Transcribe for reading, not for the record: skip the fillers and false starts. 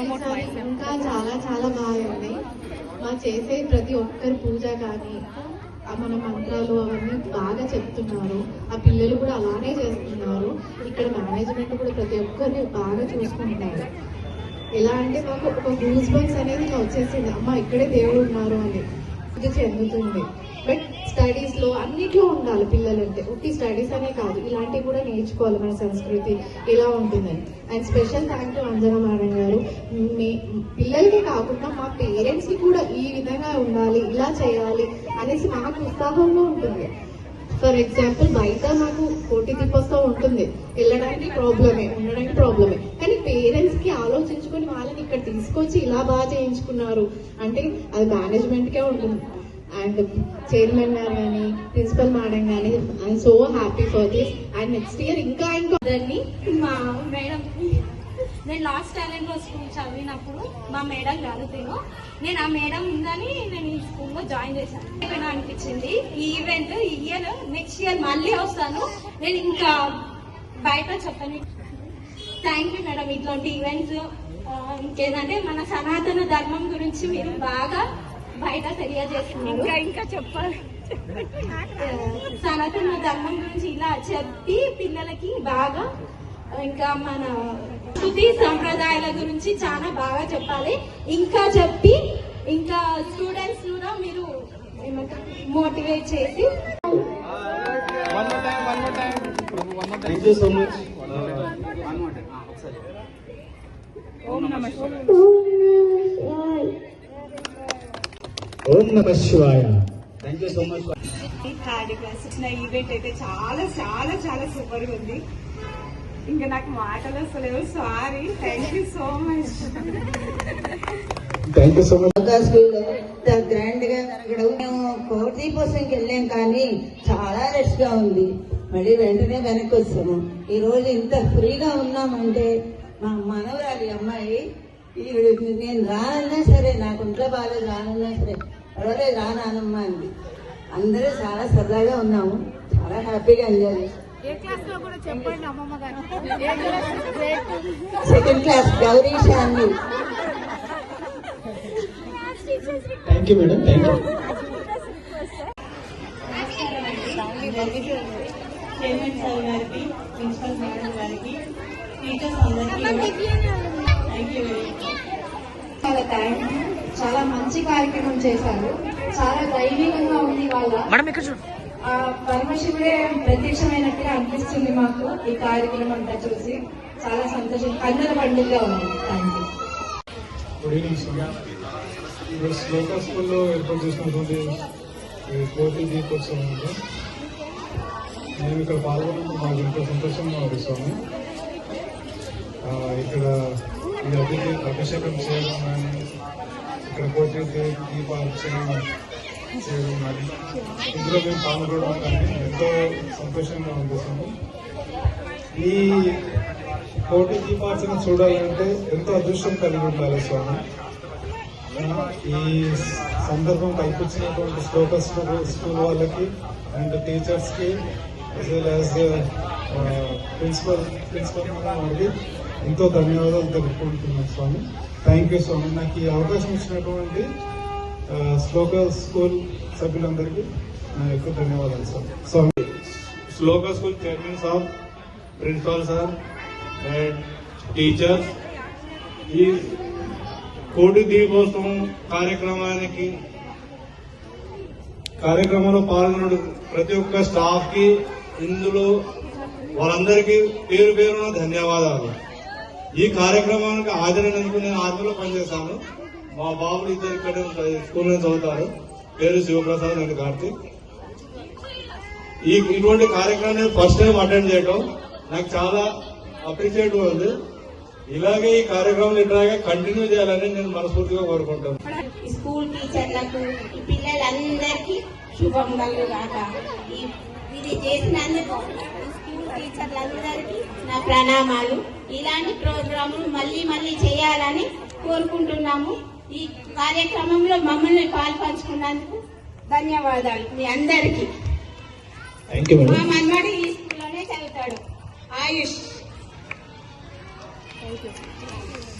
ఇంకా చాలా చాలా బాగుంది. మా చేసే ప్రతి ఒక్కరి పూజ కానీ మన మంత్రాలు అవన్నీ బాగా చెప్తున్నారు. ఆ పిల్లలు కూడా అలానే చేస్తున్నారు. ఇక్కడ మేనేజ్మెంట్ కూడా ప్రతి ఒక్కరిని బాగా చూసుకుంటున్నారు. ఎలా అంటే మాకు ఒక గూస్ బంప్స్ అనేది ఇలా వచ్చేసింది, అమ్మ ఇక్కడే దేవుడు ఉన్నారు అని ఇది చెందుతుంది. బట్ స్టడీస్ లో అన్నిట్లో ఉండాలి పిల్లలంటే, ఉట్టి స్టడీస్ అనే కాదు, ఇలాంటివి కూడా నేర్చుకోవాలి. మన సంస్కృతి ఇలా ఉంటుందని. And special thank you Anjana madam గారు. పిల్లలకి కాకుండా మా పేరెంట్స్ కి కూడా ఈ విధంగా ఉండాలి, ఇలా చేయాలి అనేసి మాకు ఉత్సాహంగా ఉంటుంది. ఫర్ ఎగ్జాంపుల్ బయట మాకు కోటి దీపోత్సవం ఉంటుంది, వెళ్ళడానికి ప్రాబ్లమే, ఉండడానికి ప్రాబ్లమే, కానీ పేరెంట్స్ కి ఆలోచించుకొని వాళ్ళని ఇక్కడ తీసుకొచ్చి ఇలా బాగా చేయించుకున్నారు అంటే అది మేనేజ్మెంట్ కే ఉంటుంది. అండ్ చైర్మన్ గారు కానీ ప్రిన్సిపల్ మేడం కానీ I'm so happy for this. And next year ఇంకా మా మేడం, నేను లాస్ట్ టాలెంట్ లో స్కూల్ చదివినప్పుడు మా మేడం గారు నేను ఆ మేడం ఉందని నేను ఈ స్కూల్లో జాయిన్ చేశాను అనిపించింది. ఈ ఈవెంట్ ఈ ఇయర్ నెక్స్ట్ ఇయర్ మళ్ళీ వస్తాను. నేను ఇంకా బయట చెప్పను. Thank you madam. ఇట్లాంటి ఈవెంట్స్ ఇంకేదంటే మన సనాతన ధర్మం గురించి మీరు బాగా బయట తెలియజేస్తున్నారు. ఇంకా చెప్పాలి, సనాతన ధర్మం గురించి ఇలా చెప్పి పిల్లలకి బాగా ఇంకా మన శృతి సంప్రదాయాల గురించి చాలా బాగా చెప్పాలి. ఇంకా చెప్పి ఇంకా స్టూడెంట్స్ కూడా మీరు మోటివేట్ చేసి ఓం నమః శివాయ. Thank you so much. Third class ఇచ్చిన ఈవెంట్ అయితే చాలా చాలా చాలా సూపర్ గా ఉంది. ఇంకా నాకు మాటలు వస్తలేవు, sorry. Thank you so much. Thank you so much. స్కూల్లో గ్రాండ్ గా జరగడం, మేము కోటి దీపోత్సవంకి వెళ్ళాం కానీ చాలా రష్ గా ఉంది. మళ్ళీ వెంటనే వెనక్కి వచ్చాము. ఈ రోజు ఇంత ఫ్రీగా ఉన్నామంటే మా మనవరాలి అమ్మాయి నేను రానన్నా సరే, నాకు ఇంట్లో బాగా రానన్నా సరే పర్వాలేదు రానమ్మ అంది. అందరూ చాలా సరదాగా ఉన్నాము, చాలా హ్యాపీగా ఎంజాయ్ చేస్తాం. Second class Gauri Shanti. Thank you madam. Thank you. Chairman sir గారికి, ప్రిన్సిపల్ మేడం గారికి, టీచర్స్ అందరికీ థ్యాంక్ యూ వెరీ మచ్. చాలా థ్యాంక్ యూ. చాలా మంచి కార్యక్రమం చేశారు. చాలా దైవికంగా ఉంది. వాళ్ళ పరమశివుడే ప్రత్యక్షమైనట్టుగా అనిపిస్తుంది మాకు ఈ కార్యక్రమం అంతా చూసి. చాలా సంతోషం, కన్నుల పండుగగా ఉంది. Thank you. Good evening. Shloka స్కూల్లో ఏర్పాటు చేసినటువంటి కోటి దీపోత్సవంలో మేము ఇక్కడ పాల్గొనడం మాకు ఎంతో సంతోషంగా అనిపిస్తుంది. ఇక్కడ ఈ అభిషేకం చేయడం కానీ, ఇక్కడ కోటి దీపాభిషేకం చేయడం కానీ, ఇందులో మేము పాల్గొనడం కానీ ఎంతో సంతోషంగా అనిపిస్తుంది. ఈ కోటి దీపార్చన చూడాలంటే ఎంతో అదృష్టం కలిగి ఉండాలి స్వామి. ఈ సందర్భం కల్పించినటువంటి శ్లోక స్కూల్ వాళ్ళకి అండ్ టీచర్స్కి యాజ్ వెల్ యాజ్ ప్రిన్సిపల్ వాళ్ళకి ఎంతో ధన్యవాదాలు తెలుపుకుంటున్నాను స్వామి. థ్యాంక్ యూ స్వామి. నాకు ఈ అవకాశం ఇచ్చినటువంటి శ్లోక స్కూల్ సభ్యులందరికీ నా యొక్క ధన్యవాదాలు స్వామి. Shloka school chairman sir, principal sir and teachers, ఈ కోటి దీపోత్సవం కార్యక్రమంలో పాల్గొన్న ప్రతి ఒక్క స్టాఫ్ కి, ఇందులో వాళ్ళందరికీ పేరు పేరున ధన్యవాదాలు. ఈ కార్యక్రమానికి హాజరైనందుకు నేను ఆర్మీలో పనిచేస్తాను. మా బాబులు ఇద్దరు ఇక్కడ స్కూల్ నుంచి చదువుతారు. పేరు శివప్రసాద్ అండ్ కార్తీక్. ఇటువంటి కార్యక్రమాన్ని ఫస్ట్ టైం అటెండ్ చేయడం నాకు చాలా అప్రిషియేట్ ఉంది. ఇలాగే ఈ కార్యక్రమం ఇట్లాగే కంటిన్యూ చేయాలని నేను మనస్ఫూర్తిగా కోరుకుంటాను. స్కూల్ టీచర్లకు, ఈ పిల్లలందరికీ శుభం కలుగుగాక. ఇది చేసినందుకు స్కూల్ టీచర్లందరికీ నా ప్రణామాలు. ఇలాంటి ప్రోగ్రాములు మళ్ళీ మళ్ళీ చేయాలని కోరుకుంటున్నాము. ఈ కార్యక్రమంలో మమ్మల్ని పాల్పంచుకున్నందుకు ధన్యవాదాలు మీ అందరికీ. మా మన్మడి ఈ స్కూల్లోనే చదువుతాడు, ఆయుష్. Thank you.